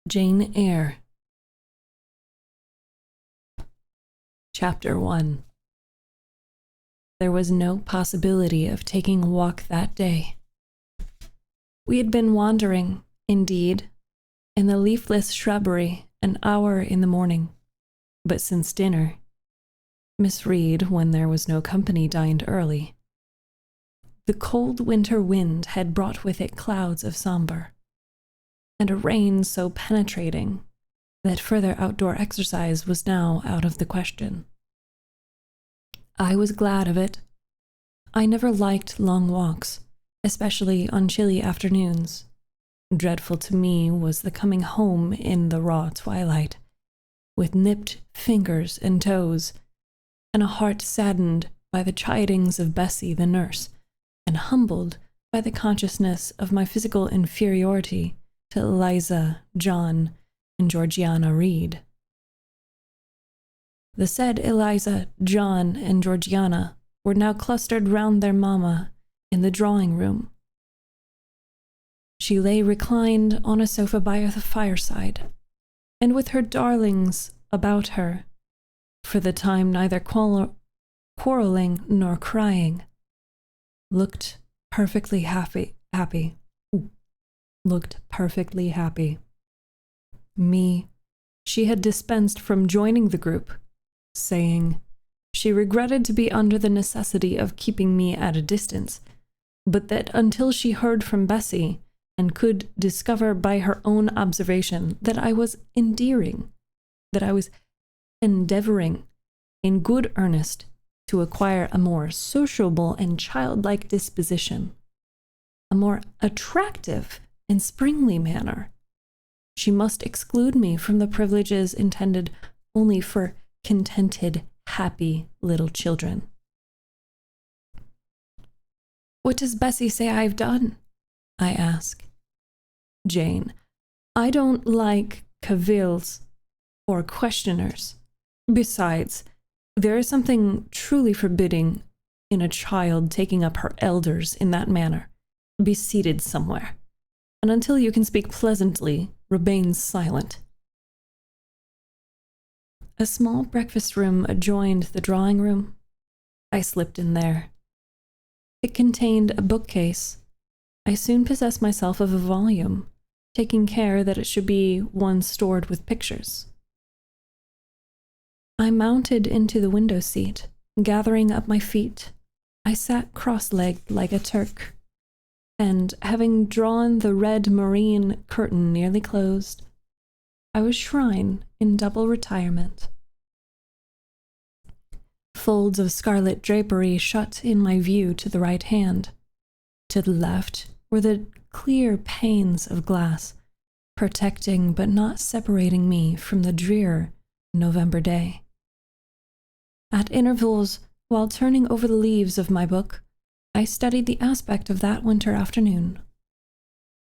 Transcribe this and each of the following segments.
Jane Eyre. Chapter 1. There was no possibility of taking a walk that day. We had been wandering, indeed, in the leafless shrubbery an hour in the morning, but since dinner, Miss Reed, when there was no company, dined early. The cold winter wind had brought with it clouds of sombre, and a rain so penetrating that further outdoor exercise was now out of the question. I was glad of it. I never liked long walks, especially on chilly afternoons. Dreadful to me was the coming home in the raw twilight, with nipped fingers and toes, and a heart saddened by the chidings of Bessie the nurse, and humbled by the consciousness of my physical inferiority to Eliza, John, and Georgiana Reed. The said Eliza, John, and Georgiana were now clustered round their mamma in the drawing-room. She lay reclined on a sofa by the fireside, and with her darlings about her, for the time neither quarreling nor crying, looked perfectly happy. Looked perfectly happy. Me, she had dispensed from joining the group, saying she regretted to be under the necessity of keeping me at a distance, but that until she heard from Bessie and could discover by her own observation that I was endearing, that I was endeavoring in good earnest to acquire a more sociable and childlike disposition, a more attractive and springly manner, she must exclude me from the privileges intended only for contented, happy little children. "What does Bessie say I've done?" I ask. "Jane, I don't like cavils or questioners. Besides, there is something truly forbidding in a child taking up her elders in that manner. Be seated somewhere, and until you can speak pleasantly, remain silent." A small breakfast room adjoined the drawing room. I slipped in there. It contained a bookcase. I soon possessed myself of a volume, taking care that it should be one stored with pictures. I mounted into the window seat, gathering up my feet. I sat cross-legged like a Turk, and having drawn the red moreen curtain nearly closed, I was shrined in double retirement. Folds of scarlet drapery shut in my view to the right hand. To the left were the clear panes of glass, protecting but not separating me from the drear November day. At intervals, while turning over the leaves of my book, I studied the aspect of that winter afternoon.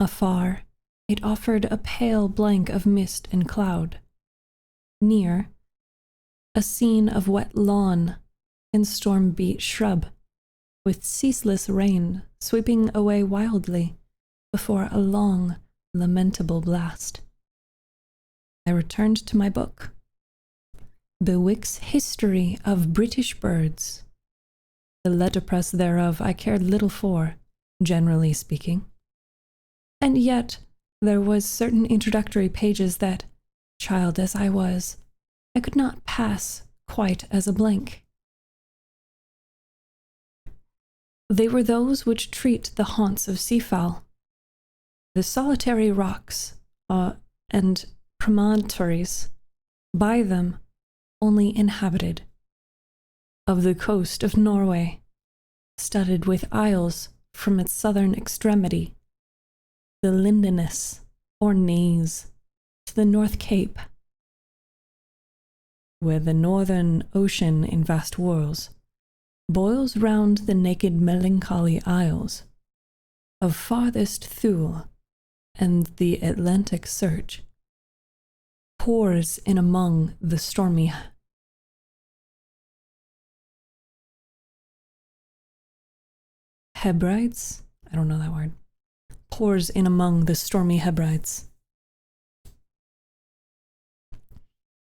Afar, it offered a pale blank of mist and cloud. Near, a scene of wet lawn and storm-beat shrub, with ceaseless rain sweeping away wildly before a long, lamentable blast. I returned to my book, Bewick's History of British Birds. The letterpress thereof I cared little for, generally speaking, and yet there was certain introductory pages that, child as I was, I could not pass quite as a blank. They were those which treat the haunts of seafowl, the solitary rocks and promontories, by them only inhabited, of the coast of Norway, studded with isles from its southern extremity, the Lindeness or Naze, to the North Cape, where the northern ocean in vast whirls boils round the naked melancholy isles of farthest Thule, and the Atlantic surge pours in among the stormy Hebrides? I don't know that word. Pours in among the stormy Hebrides.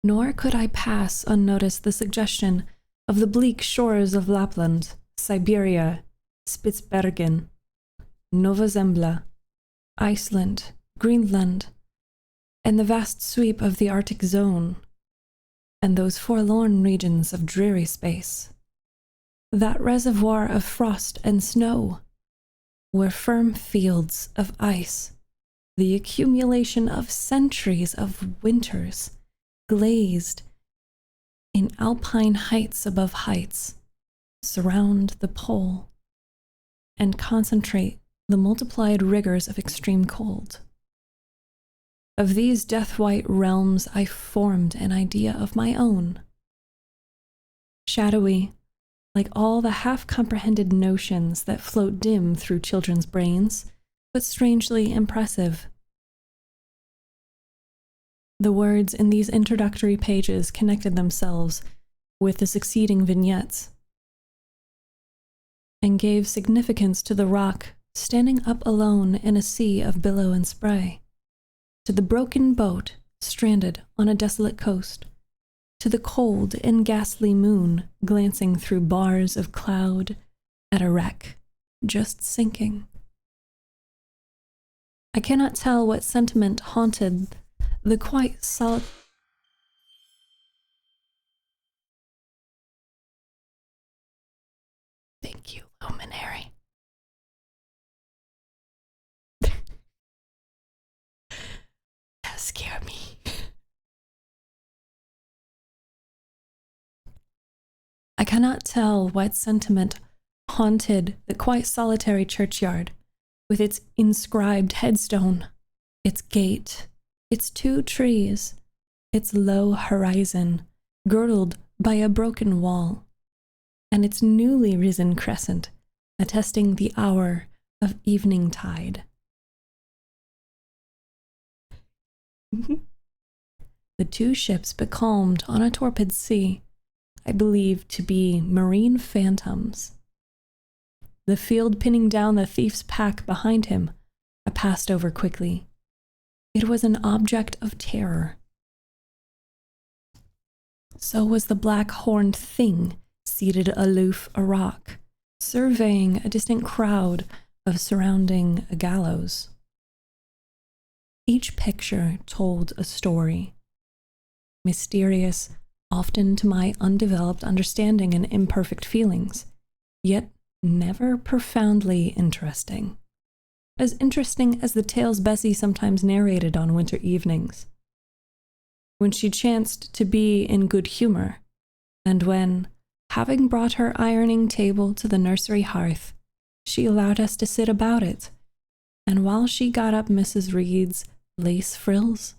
Nor could I pass unnoticed the suggestion of the bleak shores of Lapland, Siberia, Spitzbergen, Nova Zembla, Iceland, Greenland, and the vast sweep of the Arctic zone, and those forlorn regions of dreary space, that reservoir of frost and snow, where firm fields of ice, the accumulation of centuries of winters, glazed in alpine heights above heights, surround the pole and concentrate the multiplied rigors of extreme cold. Of these death-white realms I formed an idea of my own, shadowy, like all the half-comprehended notions that float dim through children's brains, but strangely impressive. The words in these introductory pages connected themselves with the succeeding vignettes and gave significance to the rock standing up alone in a sea of billow and spray, to the broken boat stranded on a desolate coast, to the cold and ghastly moon glancing through bars of cloud at a wreck just sinking. I cannot tell what sentiment haunted the quite solid. Thank you, Luminary. That scared me. I cannot tell what sentiment haunted the quite solitary churchyard, with its inscribed headstone, its gate, its 2 trees, its low horizon, girdled by a broken wall, and its newly risen crescent, attesting the hour of evening tide. The 2 ships becalmed on a torpid sea, I believe to be marine phantoms. The field pinning down the thief's pack behind him, I passed over quickly. It was an object of terror. So was the black-horned thing seated aloof a rock, surveying a distant crowd of surrounding a gallows. Each picture told a story, mysterious, often to my undeveloped understanding and imperfect feelings, yet never profoundly interesting. As interesting as the tales Bessie sometimes narrated on winter evenings, when she chanced to be in good humor, and when, having brought her ironing table to the nursery hearth, she allowed us to sit about it, and while she got up Mrs. Reed's lace frills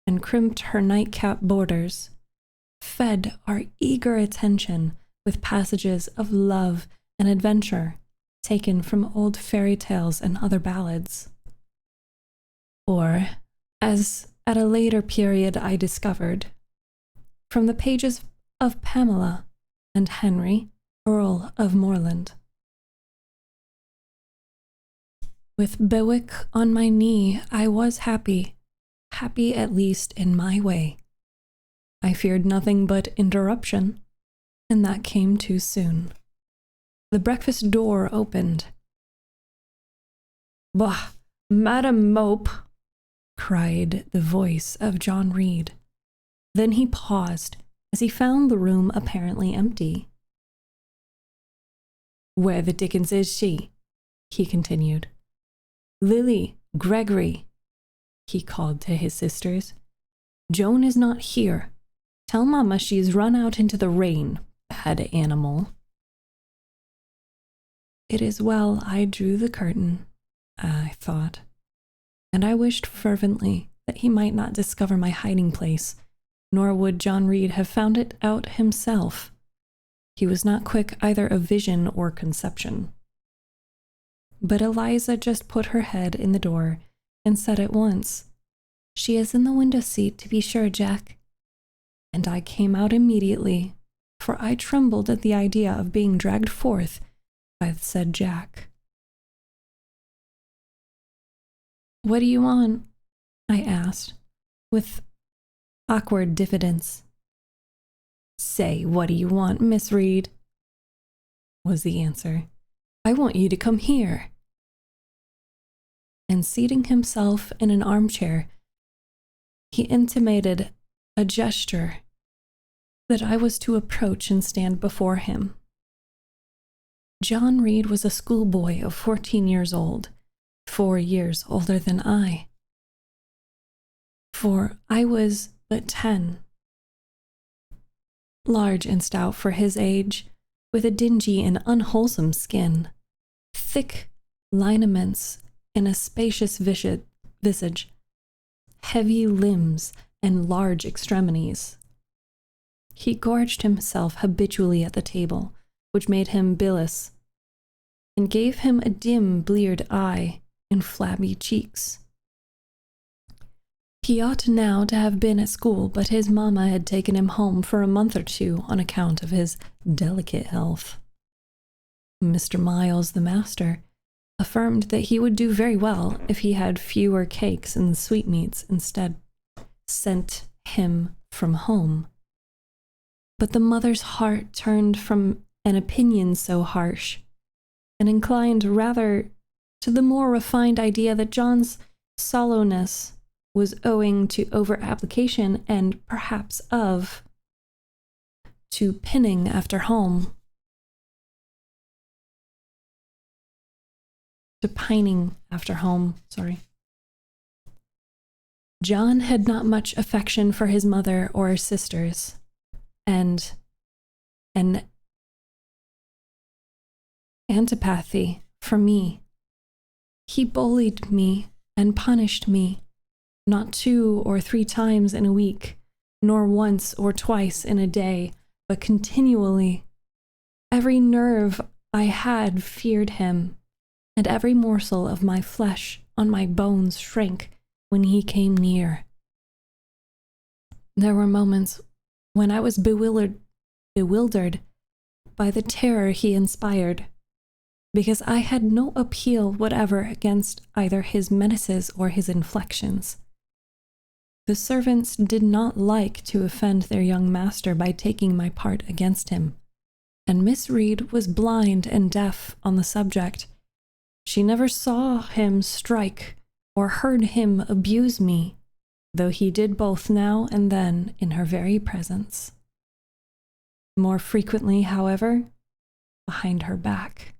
and crimped her nightcap borders, fed our eager attention with passages of love and adventure taken from old fairy tales and other ballads. Or, as at a later period I discovered, from the pages of Pamela and Henry, Earl of Morland. With Bewick on my knee, I was happy at least in my way. I feared nothing but interruption, and that came too soon. The breakfast door opened. "Bah, Madam Mope!" cried the voice of John Reed. Then he paused as he found the room apparently empty. "Where the dickens is she?" he continued. "Lily, Gregory," he called to his sisters. "Joan is not here. Tell Mamma she's run out into the rain, bad animal." It is well I drew the curtain, I thought, and I wished fervently that he might not discover my hiding place, nor would John Reed have found it out himself. He was not quick either of vision or conception. But Eliza just put her head in the door and said at once, "She is in the window seat, to be sure, Jack." And I came out immediately, for I trembled at the idea of being dragged forth by the said Jack. "What do you want?" I asked, with awkward diffidence. "Say, what do you want, Miss Reed?" was the answer. "I want you to come here." And seating himself in an armchair, he intimated a gesture that I was to approach and stand before him. John Reed was a schoolboy of 14 years old, 4 years older than I. For I was but 10. Large and stout for his age, with a dingy and unwholesome skin, thick lineaments in a spacious visage, heavy limbs, and large extremities. He gorged himself habitually at the table, which made him bilious, and gave him a dim, bleared eye and flabby cheeks. He ought now to have been at school, but his mamma had taken him home for a month or two on account of his delicate health. Mr. Miles, the master, affirmed that he would do very well if he had fewer cakes and sweetmeats instead sent him from home. But the mother's heart turned from an opinion so harsh, and inclined rather to the more refined idea that John's sallowness was owing to over-application and perhaps to pining after home. To pining after home, sorry. John had not much affection for his mother or his sisters, and an antipathy for me. He bullied me and punished me, not 2 or 3 times in a week, nor once or twice in a day, but continually. Every nerve I had feared him, and every morsel of my flesh on my bones shrank when he came near. There were moments when I was bewildered by the terror he inspired, because I had no appeal whatever against either his menaces or his inflections. The servants did not like to offend their young master by taking my part against him, and Miss Reed was blind and deaf on the subject. She never saw him strike or heard him abuse me, though he did both now and then in her very presence. More frequently, however, behind her back.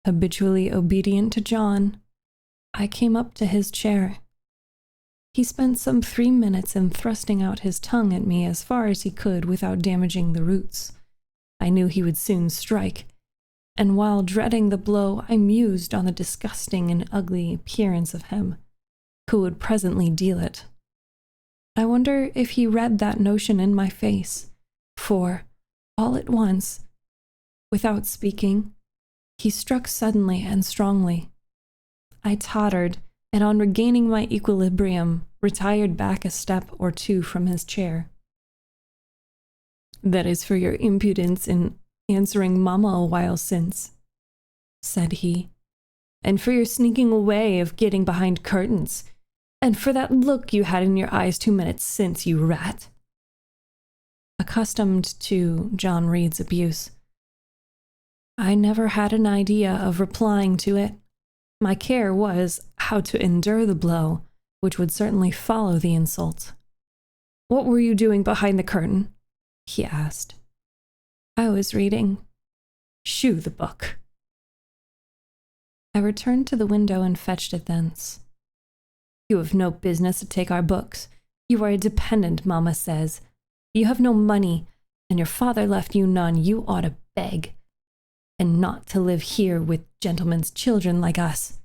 Habitually obedient to John, I came up to his chair. He spent some 3 minutes in thrusting out his tongue at me as far as he could without damaging the roots. I knew he would soon strike, and while dreading the blow, I mused on the disgusting and ugly appearance of him who would presently deal it. I wonder if he read that notion in my face, for, all at once, without speaking, he struck suddenly and strongly. I tottered, and on regaining my equilibrium, retired back a step or 2 from his chair. "That is for your impudence in answering Mamma a while since," said he, "and for your sneaking away of getting behind curtains, and for that look you had in your eyes 2 minutes since, you rat." Accustomed to John Reed's abuse, I never had an idea of replying to it. My care was how to endure the blow, which would certainly follow the insult. "What were you doing behind the curtain?" he asked. "I was reading." "Shoo the book." I returned to the window and fetched it thence. "You have no business to take our books. You are a dependent, Mamma says. You have no money, and your father left you none. You ought to beg, and not to live here with gentlemen's children like us."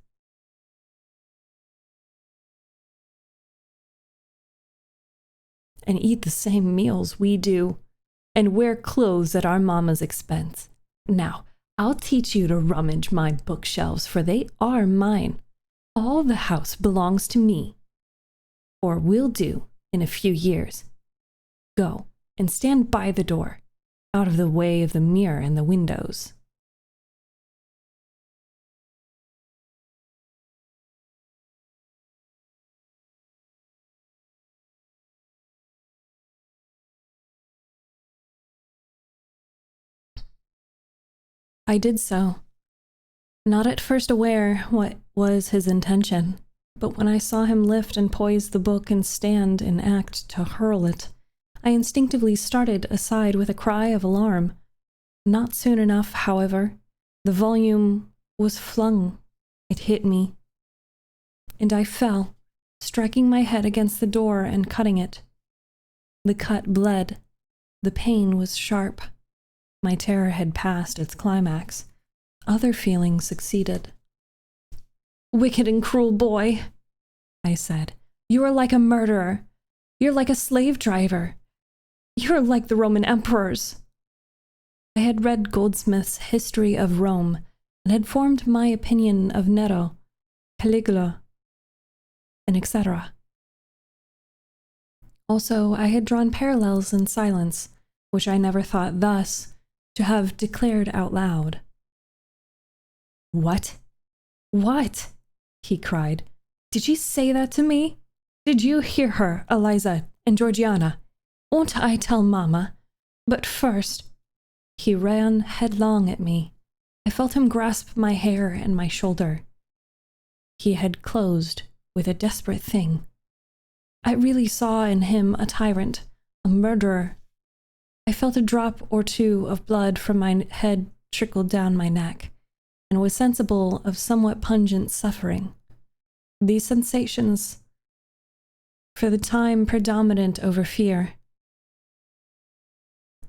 "And eat the same meals we do, and wear clothes at our mamma's expense. Now, I'll teach you to rummage my bookshelves, for they are mine. All the house belongs to me, or will do in a few years. Go and stand by the door, out of the way of the mirror and the windows." I did so, not at first aware what was his intention, but when I saw him lift and poise the book and stand in act to hurl it, I instinctively started aside with a cry of alarm. Not soon enough, however. The volume was flung. It hit me, and I fell, striking my head against the door and cutting it. The cut bled. The pain was sharp. My terror had passed its climax. Other feelings succeeded. "Wicked and cruel boy," I said. "You are like a murderer. You're like a slave driver. You're like the Roman emperors." I had read Goldsmith's History of Rome and had formed my opinion of Nero, Caligula, and etc. Also, I had drawn parallels in silence, which I never thought thus to have declared out loud. "What? What?" he cried. "Did she say that to me? Did you hear her, Eliza and Georgiana? Won't I tell Mama? But first—" He ran headlong at me. I felt him grasp my hair and my shoulder. He had closed with a desperate thing. I really saw in him a tyrant, a murderer. I felt a drop or two of blood from my head trickle down my neck, and was sensible of somewhat pungent suffering. These sensations, for the time, predominant over fear,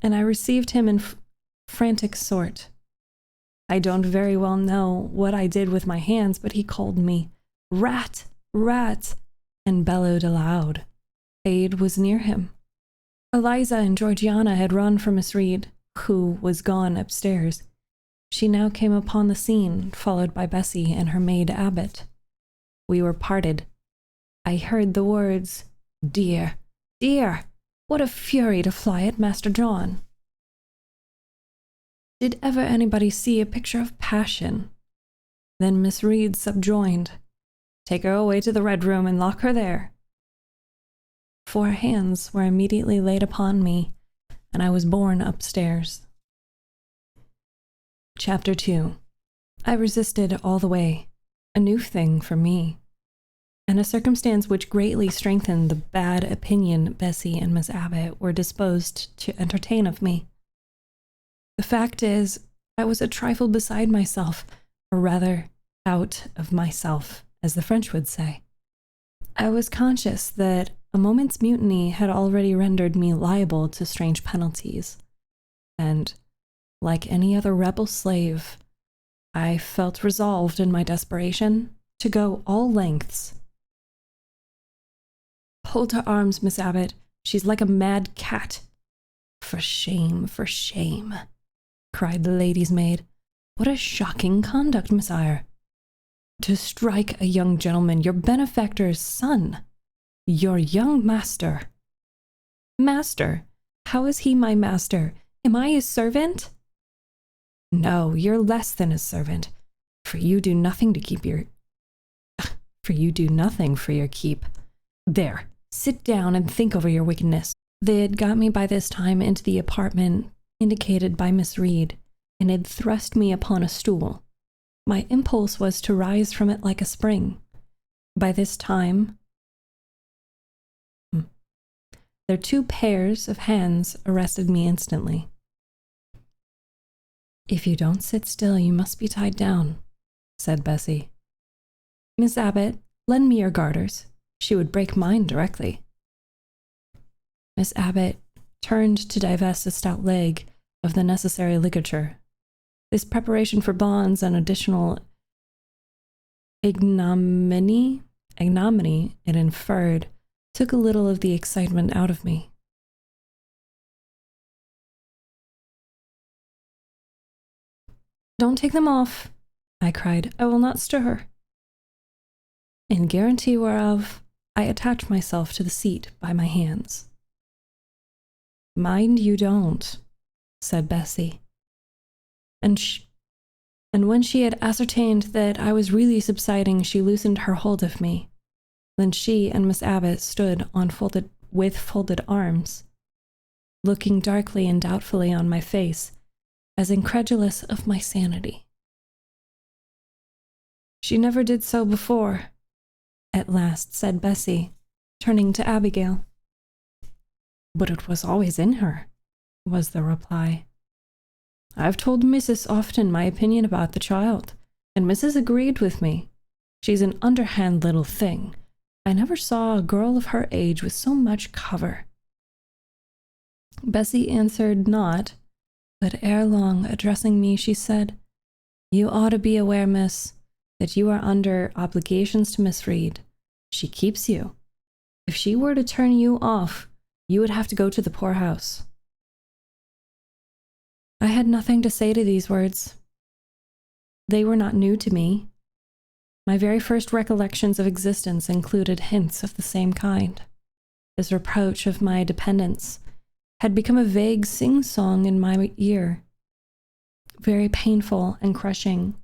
and I received him in frantic sort. I don't very well know what I did with my hands, but he called me "Rat! Rat!" and bellowed aloud. Aid was near him. Eliza and Georgiana had run for Miss Reed, who was gone upstairs. She now came upon the scene, followed by Bessie and her maid Abbott. We were parted. I heard the words, "Dear, dear, what a fury to fly at Master John." Did ever anybody see a picture of passion? Then Miss Reed subjoined, "Take her away to the Red Room and lock her there." 4 hands were immediately laid upon me, and I was borne upstairs. Chapter 2. I resisted all the way, a new thing for me, and a circumstance which greatly strengthened the bad opinion Bessie and Miss Abbott were disposed to entertain of me. The fact is, I was a trifle beside myself, or rather, out of myself, as the French would say. I was conscious that a moment's mutiny had already rendered me liable to strange penalties, and, like any other rebel slave, I felt resolved in my desperation to go all lengths. "Hold her arms, Miss Abbott. She's like a mad cat." For shame, cried the lady's maid. "What a shocking conduct, Miss Eyre! To strike a young gentleman, your benefactor's son, your young master." "Master? How is he my master? Am I his servant?" "No, you're less than his servant, for you do nothing for your keep. There, sit down and think over your wickedness." They had got me by this time into the apartment indicated by Miss Reed, and had thrust me upon a stool. My impulse was to rise from it like a spring. By this time, their 2 pairs of hands arrested me instantly. "If you don't sit still, you must be tied down," said Bessie. "Miss Abbott, lend me your garters. She would break mine directly." Miss Abbott turned to divest a stout leg of the necessary ligature. This preparation for bonds and additional ignominy it inferred took a little of the excitement out of me. "Don't take them off," I cried. "I will not stir." In guarantee whereof, I attached myself to the seat by my hands. "Mind you don't," said Bessie. And when she had ascertained that I was really subsiding, she loosened her hold of me. Then she and Miss Abbott stood with folded arms, looking darkly and doubtfully on my face, as incredulous of my sanity. "She never did so before," at last said Bessie, turning to Abigail. "But it was always in her," was the reply. "I've told Mrs. often my opinion about the child, and Mrs. agreed with me. She's an underhand little thing. I never saw a girl of her age with so much cover." Bessie answered not, but ere long, addressing me, she said, "You ought to be aware, miss, that you are under obligations to Miss Reed. She keeps you. If she were to turn you off, you would have to go to the poorhouse." I had nothing to say to these words. They were not new to me. My very first recollections of existence included hints of the same kind. This reproach of my dependence had become a vague sing-song in my ear, very painful and crushing,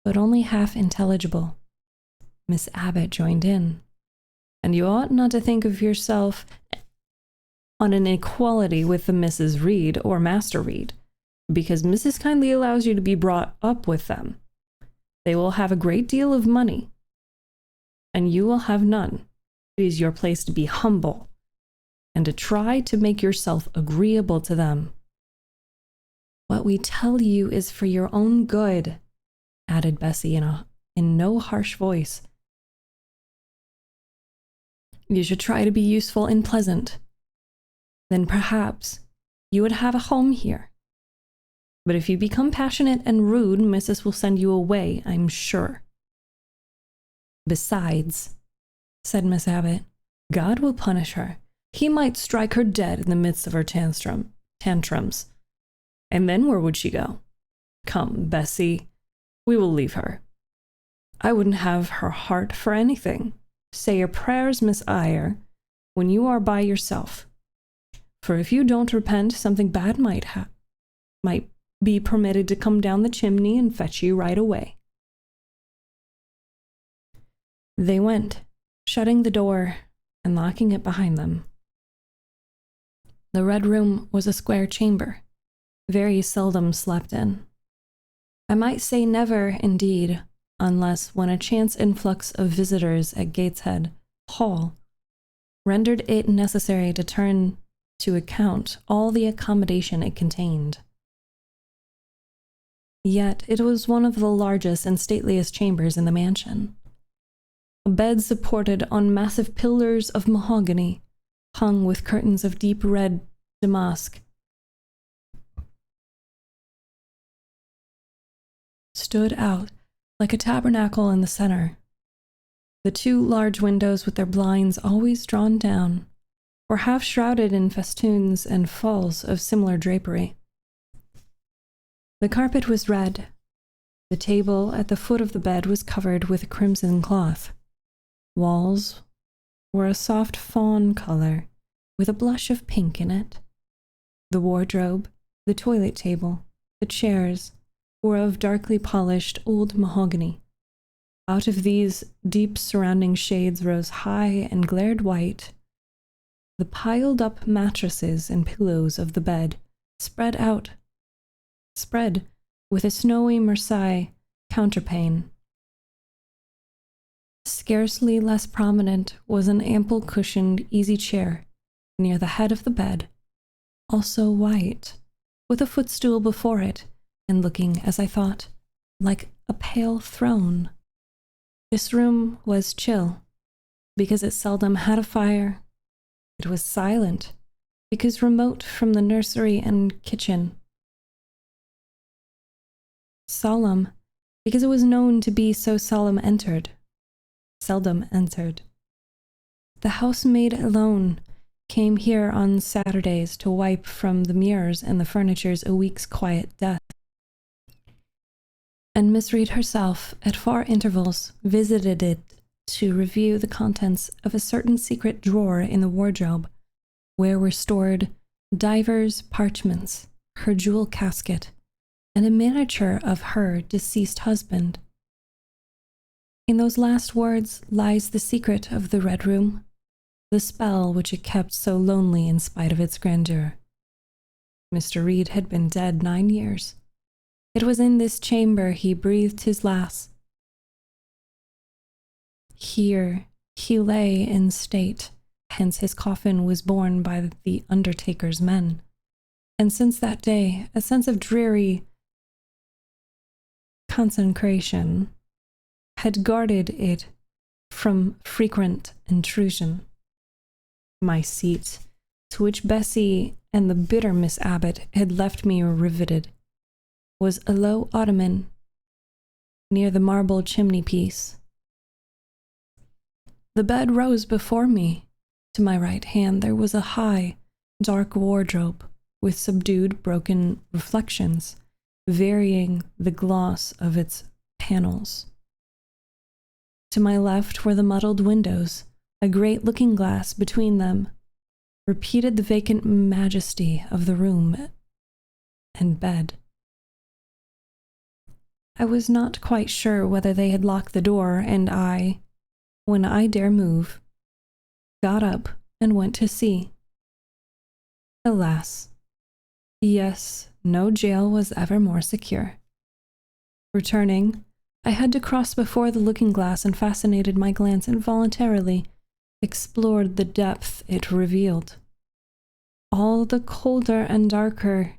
but only half intelligible. Miss Abbott joined in. "And you ought not to think of yourself on an equality with the Mrs. Reed or Master Reed, because Mrs. kindly allows you to be brought up with them. They will have a great deal of money, and you will have none. It is your place to be humble, and to try to make yourself agreeable to them." "What we tell you is for your own good," added Bessie in no harsh voice. "You should try to be useful and pleasant. Then perhaps you would have a home here. But if you become passionate and rude, Mrs. will send you away, I'm sure." "Besides," said Miss Abbott, "God will punish her. He might strike her dead in the midst of her tantrums. And then where would she go? Come, Bessie, we will leave her. I wouldn't have her heart for anything. Say your prayers, Miss Eyre, when you are by yourself. For if you don't repent, something bad might be permitted to come down the chimney and fetch you right away." They went, shutting the door and locking it behind them. The Red Room was a square chamber, very seldom slept in. I might say never, indeed, unless when a chance influx of visitors at Gateshead Hall rendered it necessary to turn to account all the accommodation it contained. Yet it was one of the largest and stateliest chambers in the mansion. A bed supported on massive pillars of mahogany, hung with curtains of deep red damask, stood out like a tabernacle in the center. The two large windows with their blinds always drawn down were half shrouded in festoons and falls of similar drapery. The carpet was red. The table at the foot of the bed was covered with a crimson cloth. Walls were a soft fawn color with a blush of pink in it. The wardrobe, the toilet table, the chairs were of darkly polished old mahogany. Out of these deep surrounding shades rose high and glared white the piled-up mattresses and pillows of the bed, spread with a snowy Marseille counterpane. Scarcely less prominent was an ample cushioned easy chair near the head of the bed, also white, with a footstool before it, and looking, as I thought, like a pale throne. This room was chill, because it seldom had a fire. It was silent, because remote from the nursery and kitchen. Solemn, because it was known to be so seldom entered. The housemaid alone came here on Saturdays to wipe from the mirrors and the furniture's a week's quiet death. And Miss Reed herself, at far intervals, visited it to review the contents of a certain secret drawer in the wardrobe, where were stored divers parchments, her jewel casket, and a miniature of her deceased husband. In those last words lies the secret of the Red Room, the spell which it kept so lonely in spite of its grandeur. Mr. Reed had been dead 9 years, It was in this chamber he breathed his last. Here he lay in state, hence his coffin was borne by the undertaker's men. And since that day, a sense of dreary consecration had guarded it from frequent intrusion. My seat, to which Bessie and the bitter Miss Abbott had left me riveted, was a low ottoman near the marble chimney-piece. The bed rose before me. To my right hand there was a high, dark wardrobe with subdued, broken reflections, varying the gloss of its panels. To my left were the muddled windows, a great looking-glass between them, repeated the vacant majesty of the room and bed. I was not quite sure whether they had locked the door, and I, when I dare move, got up and went to see. Alas, yes, no jail was ever more secure. Returning, I had to cross before the looking-glass and fascinated my glance involuntarily, explored the depth it revealed. All the colder and darker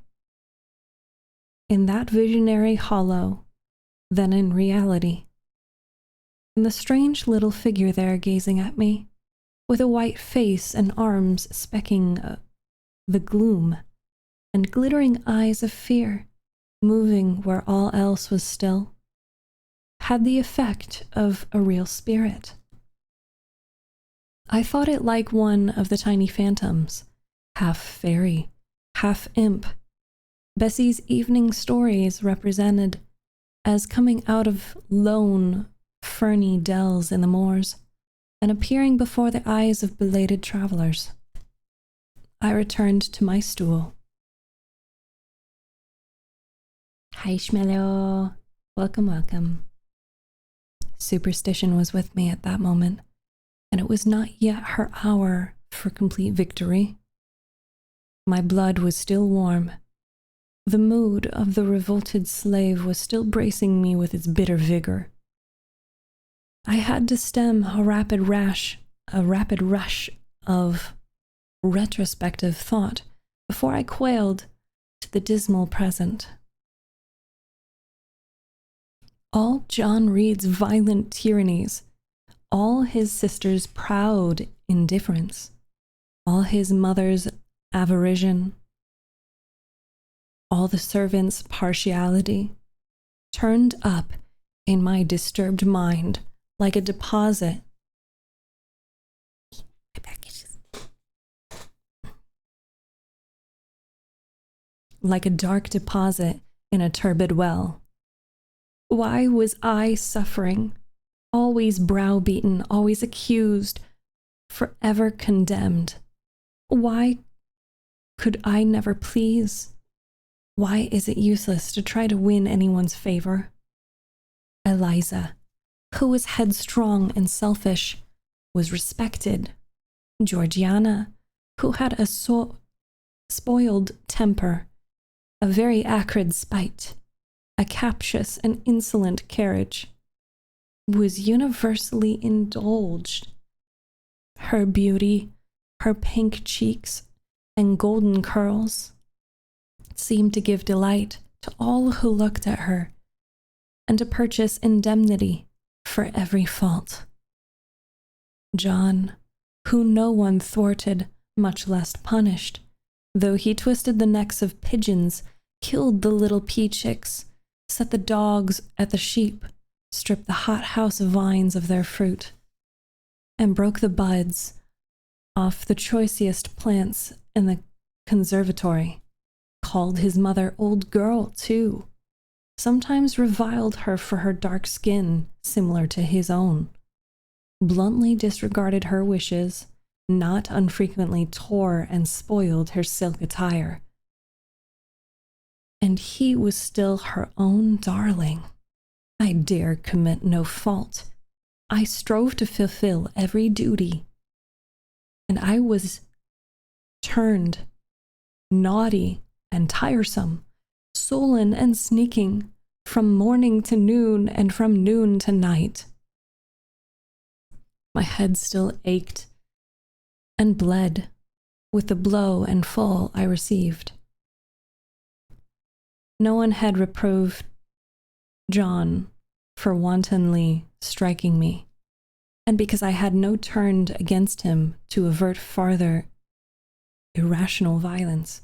in that visionary hollow than in reality. And the strange little figure there gazing at me, with a white face and arms specking the gloom, and glittering eyes of fear, moving where all else was still, had the effect of a real spirit. I thought it like one of the tiny phantoms, half fairy, half imp, Bessie's evening stories represented as coming out of lone, ferny dells in the moors, and appearing before the eyes of belated travelers. I returned to my stool. Hi, Schmello. Welcome, welcome. Superstition was with me at that moment, and it was not yet her hour for complete victory. My blood was still warm. The mood of the revolted slave was still bracing me with its bitter vigor. I had to stem a rapid rush of retrospective thought before I quailed to the dismal present. All John Reed's violent tyrannies, all his sister's proud indifference, all his mother's aversion, all the servants' partiality, turned up in my disturbed mind like a deposit. Like a dark deposit in a turbid well. Why was I suffering, always browbeaten, always accused, forever condemned? Why could I never please? Why is it useless to try to win anyone's favor? Eliza, who was headstrong and selfish, was respected. Georgiana, who had a spoiled temper, a very acrid spite, a captious and insolent carriage, was universally indulged. Her beauty, her pink cheeks, and golden curls seemed to give delight to all who looked at her, and to purchase indemnity for every fault. John, who no one thwarted, much less punished, though he twisted the necks of pigeons, killed the little pea-chicks, set the dogs at the sheep, stripped the hothouse vines of their fruit, and broke the buds off the choicest plants in the conservatory, called his mother old girl, too, sometimes reviled her for her dark skin similar to his own, bluntly disregarded her wishes, not unfrequently tore and spoiled her silk attire. And he was still her own darling. I dare commit no fault. I strove to fulfill every duty. And I was turned naughty and tiresome sullen and sneaking, from morning to noon and from noon to night. My head still ached and bled with the blow and fall I received. No one had reproved John for wantonly striking me, and because I had no turned against him to avert farther irrational violence,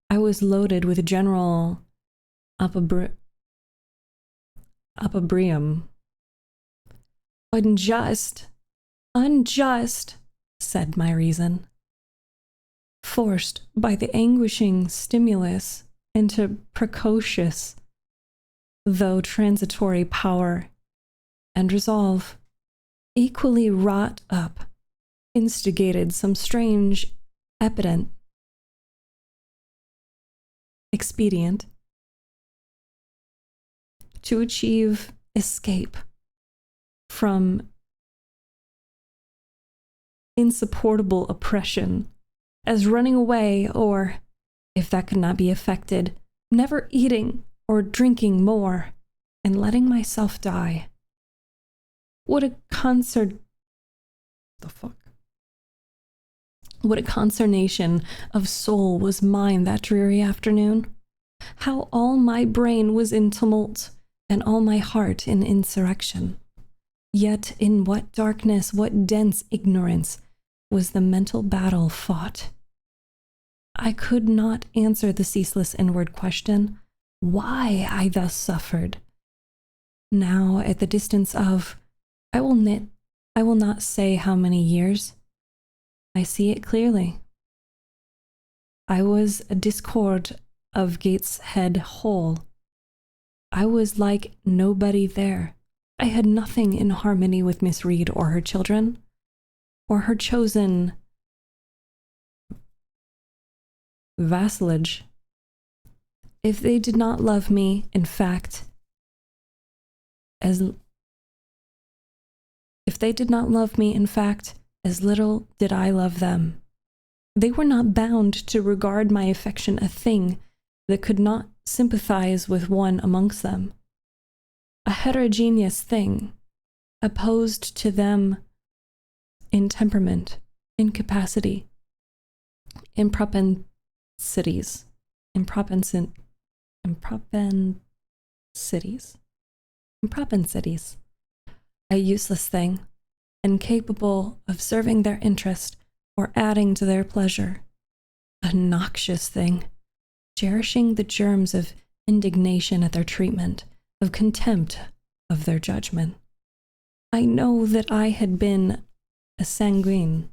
I was loaded with general opprobrium. Unjust, unjust, said my reason, forced by the anguishing stimulus into precocious, though transitory power and resolve, equally wrought up, instigated some strange expedient to achieve escape from insupportable oppression, as running away, or, if that could not be effected, never eating or drinking more, and letting myself die. What a What a consternation of soul was mine that dreary afternoon. How all my brain was in tumult, and all my heart in insurrection. Yet in what darkness, what dense ignorance was the mental battle fought. I could not answer the ceaseless inward question, why I thus suffered. Now, at the distance of, I will not say how many years, I see it clearly. I was a discord of Gateshead Hall. I was like nobody there. I had nothing in harmony with Miss Reed or her children, or her chosen vassalage. If they did not love me, in fact, as little did I love them. They were not bound to regard my affection a thing that could not sympathize with one amongst them, a heterogeneous thing, opposed to them in temperament, in capacity, in propensities, a useless thing, incapable of serving their interest or adding to their pleasure, a noxious thing, cherishing the germs of indignation at their treatment, of contempt of their judgment. I know that I had been a sanguine,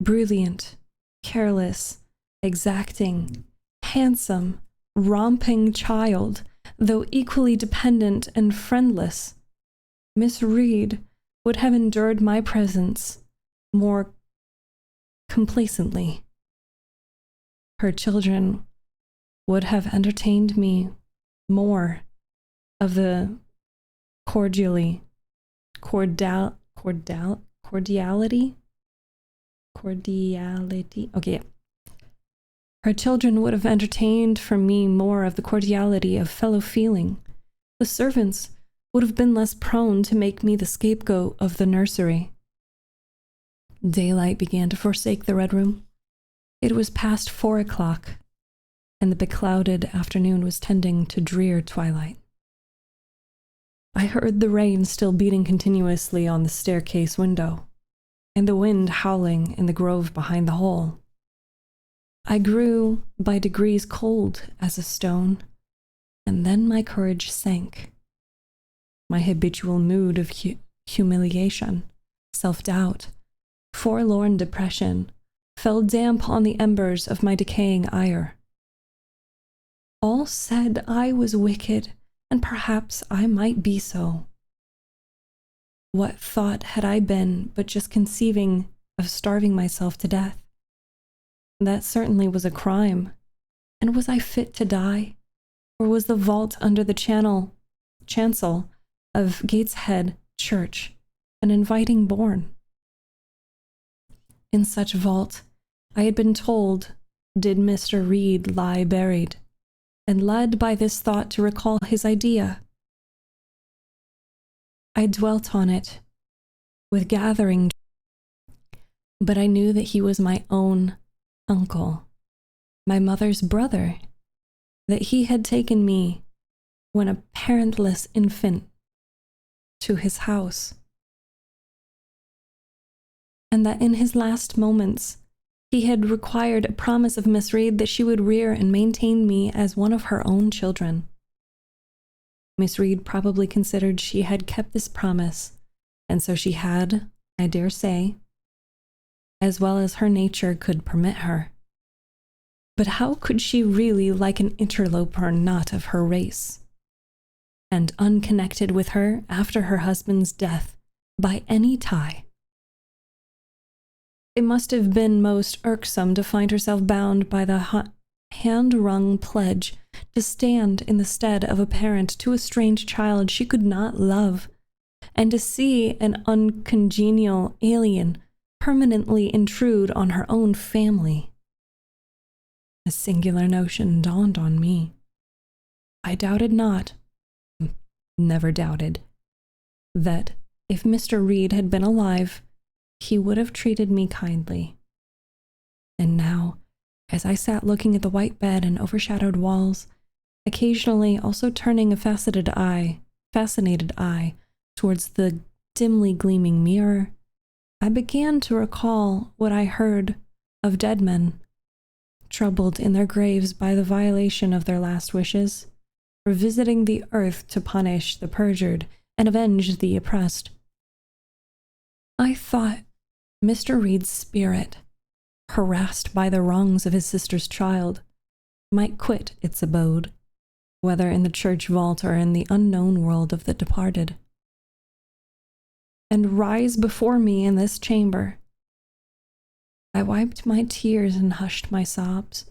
brilliant, careless, exacting, handsome, romping child, though equally dependent and friendless. Miss Reed would have endured my presence more complacently. Her children would have entertained me more of the cordiality. Okay. Her children would have entertained for me more of the cordiality of fellow feeling. The servants would have been less prone to make me the scapegoat of the nursery. Daylight began to forsake the Red Room. It was past 4 o'clock, and the beclouded afternoon was tending to drear twilight. I heard the rain still beating continuously on the staircase window, and the wind howling in the grove behind the hole. I grew by degrees cold as a stone, and then my courage sank. My habitual mood of humiliation, self-doubt, forlorn depression fell damp on the embers of my decaying ire. All said I was wicked, and perhaps I might be so. What thought had I been but just conceiving of starving myself to death? That certainly was a crime. And was I fit to die? Or was the vault under the chancel of Gateshead Church an inviting bourne? In such vault, I had been told, did Mr. Reed lie buried, and led by this thought to recall his idea. I dwelt on it with gathering, but I knew that he was my own uncle, my mother's brother, that he had taken me when a parentless infant to his house, and that in his last moments he had required a promise of Miss Reed that she would rear and maintain me as one of her own children. Miss Reed probably considered she had kept this promise, and so she had, I dare say, as well as her nature could permit her. But how could she really like an interloper not of her race, and unconnected with her after her husband's death by any tie? It must have been most irksome to find herself bound by the hand-wrung pledge to stand in the stead of a parent to a strange child she could not love, and to see an uncongenial alien permanently intrude on her own family. A singular notion dawned on me. I doubted not, never doubted, that if Mr. Reed had been alive, he would have treated me kindly. And now, as I sat looking at the white bed and overshadowed walls, occasionally also turning a fascinated eye towards the dimly gleaming mirror, I began to recall what I heard of dead men, troubled in their graves by the violation of their last wishes, revisiting the earth to punish the perjured and avenge the oppressed. I thought Mr. Reed's spirit, harassed by the wrongs of his sister's child, might quit its abode, whether in the church vault or in the unknown world of the departed, and rise before me in this chamber. I wiped my tears and hushed my sobs,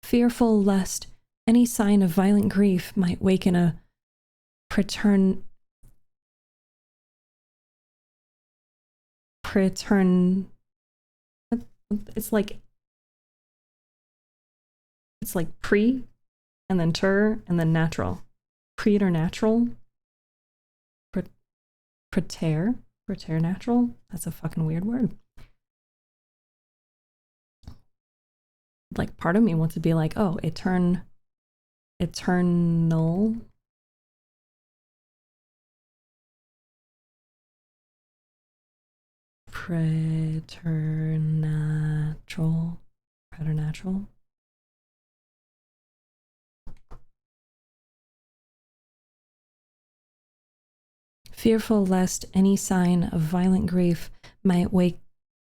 fearful lest any sign of violent grief might waken a it's like pre and then ter and then natural. Preternatural. Preternatural. That's a fucking weird word. Like, part of me wants to be like, oh, eternal. Preternatural. Fearful lest any sign of violent grief might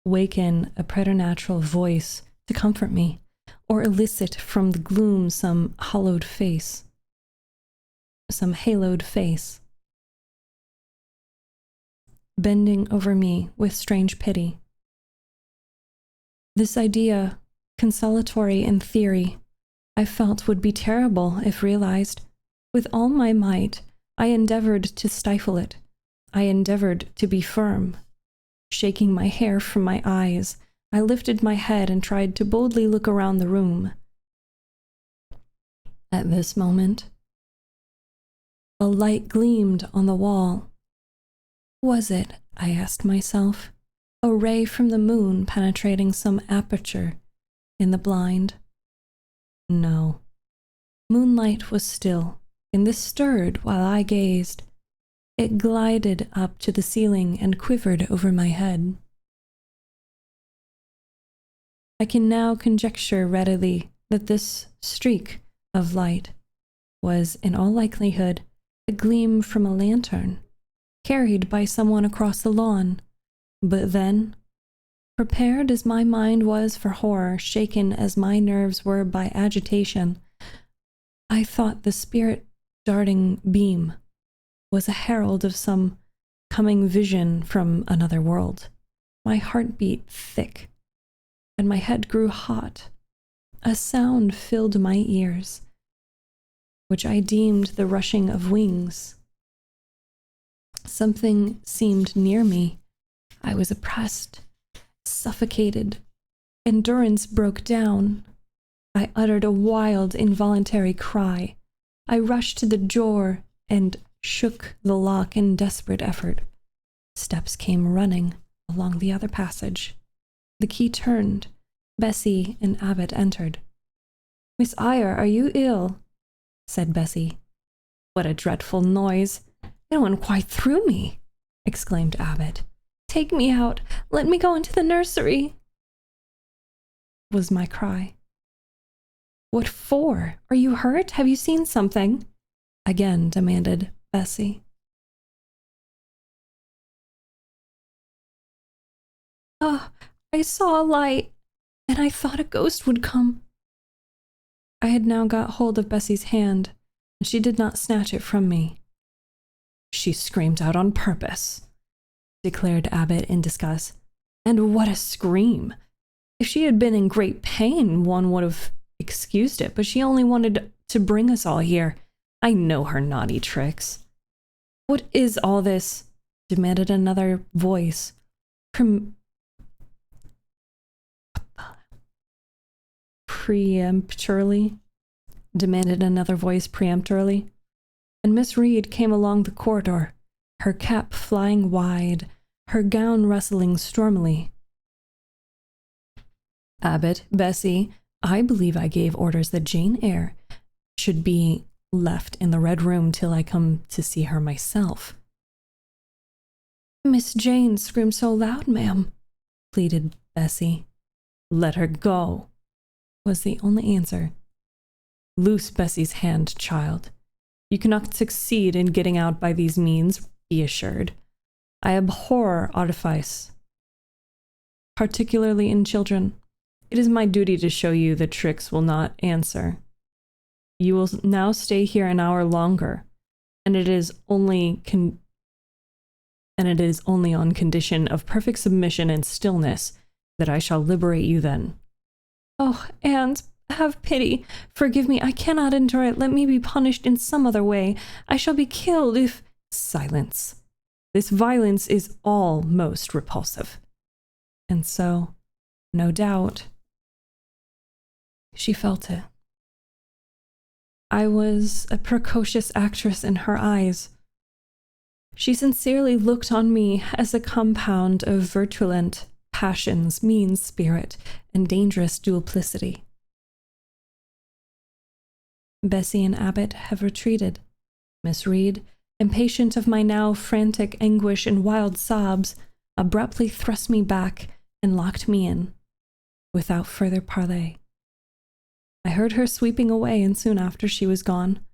waken a preternatural voice to comfort me, or elicit from the gloom some haloed face, bending over me with strange pity. This idea, consolatory in theory, I felt would be terrible if realized. With all my might, I endeavored to stifle it. I endeavored to be firm. Shaking my hair from my eyes, I lifted my head and tried to boldly look around the room. At this moment, a light gleamed on the wall. Was it, I asked myself, a ray from the moon penetrating some aperture in the blind? No. Moonlight was still, and this stirred while I gazed. It glided up to the ceiling and quivered over my head. I can now conjecture readily that this streak of light was, in all likelihood, a gleam from a lantern, carried by someone across the lawn. But then, prepared as my mind was for horror, shaken as my nerves were by agitation, I thought the spirit-darting beam was a herald of some coming vision from another world. My heart beat thick, and my head grew hot. A sound filled my ears, which I deemed the rushing of wings. Something seemed near me. I was oppressed, suffocated. Endurance broke down. I uttered a wild, involuntary cry. I rushed to the door and shook the lock in desperate effort. Steps came running along the other passage. The key turned. Bessie and Abbott entered. "Miss Eyre, are you ill?" said Bessie. "What a dreadful noise! It went quite through me," exclaimed Abbott. "Take me out. Let me go into the nursery," was my cry. "What for? Are you hurt? Have you seen something?" again demanded Bessie. "Oh, I saw a light, and I thought a ghost would come." I had now got hold of Bessie's hand, and she did not snatch it from me. "She screamed out on purpose," declared Abbott in disgust. "And what a scream! If she had been in great pain, one would have excused it, but she only wanted to bring us all here. I know her naughty tricks." "What is all this?" demanded another voice. Peremptorily, and Miss Reed came along the corridor, her cap flying wide, her gown rustling stormily. "Abbott, Bessie, I believe I gave orders that Jane Eyre should be left in the Red Room till I come to see her myself." "Miss Jane screamed so loud, ma'am," pleaded Bessie. "Let her go," was the only answer. "Loose Bessie's hand, child. You cannot succeed in getting out by these means, be assured. I abhor artifice, particularly in children. It is my duty to show you that tricks will not answer. You will now stay here an hour longer, and it is only on condition of perfect submission and stillness that I shall liberate you then." "Oh, aunt, have pity. Forgive me. I cannot endure it. Let me be punished in some other way. I shall be killed if—" "Silence. This violence is all most repulsive." And so, no doubt, she felt it. I was a precocious actress in her eyes. She sincerely looked on me as a compound of virulent passions, mean spirit, and dangerous duplicity. Bessie and Abbott have retreated. Miss Reed, impatient of my now frantic anguish and wild sobs, abruptly thrust me back and locked me in, without further parley. I heard her sweeping away, and soon after she was gone.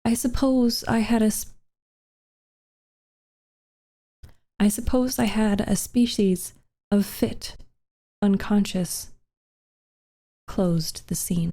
I suppose I had a species of fit, unconscious, closed the scene.